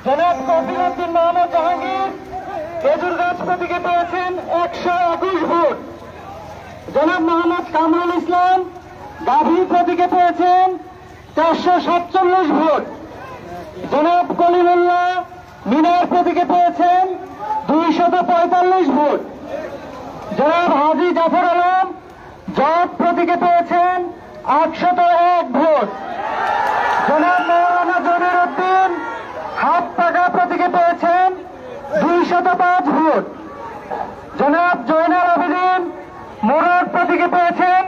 জনাব কফিলউদ্দিন মোহাম্মদ জাহাঙ্গীর খেজুরগাছ প্রতীকে পেয়েছেন 121 ভোট। জনাব মোহাম্মদ কামরুল ইসলাম গাভী প্রতীকে পেয়েছেন 447 ভোট। জনাব কলিমুল্লাহ মিনার প্রতীকে পেয়েছেন 245 ভোট। জনাব হাজী জাফর আলম জট প্রতীকে পেয়েছেন 801 ভোট। জনাব মৌলানা জমির উদ্দিন হাত পাকা প্রতীকে পেয়েছেন 205 ভোট। জনাব জয়নাল আবেদিন মোরড প্রতীকে পেয়েছেন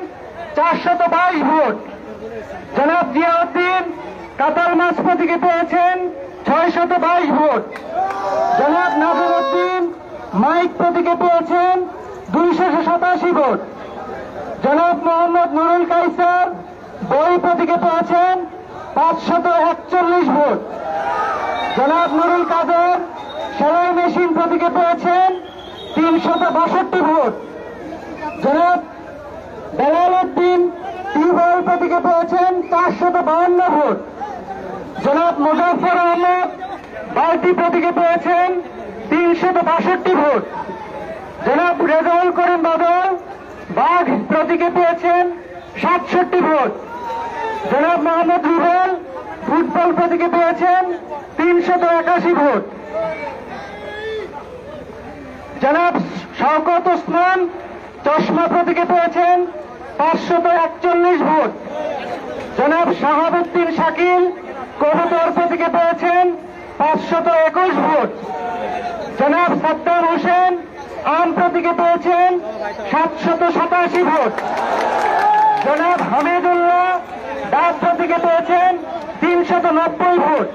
422 ভোট। জনাব জিয়াউদ্দিন কাতাল মাছ প্রতীকে পেয়েছেন 622 ভোট। জনাব নাজির উদ্দিন মাইক প্রতীকে পেয়েছেন 287 ভোট। জনাব মোহাম্মদ নুরুল কায়সার বই প্রতীকে পেয়েছেন 541 ভোট। জনাব নুরুল কাদের সেলাই মেশিন প্রতীকে পেয়েছেন 362 ভোট। জনাব বেলাল উদ্দিন টিউবওয়েল প্রতীকে পেয়েছেন 452 ভোট। জনাব মুজাফফর আহমদ বালতি প্রতীকে পেয়েছেন 362 ভোট। জনাব রেজাউল করিম বাদল বাঘ প্রতীকে পেয়েছেন 67 ভোট। জনাব মোহাম্মদ রুবেল ফুটবল প্রতীকে পেয়েছেন 381 ভোট। জনাব শওকত ওসমান চশমা প্রতীকে পেয়েছেন 541 ভোট। জনাব শাহাবুদ্দিন শাকিল কবুতর প্রতীকে পেয়েছেন 521 ভোট। জনাব সাদ্দাম হোসেন আম প্রতীকে পেয়েছেন 787 ভোট। জনাব হামিদুল্লাহ ডাব প্রতীকে পেয়েছেন 390 ভোট।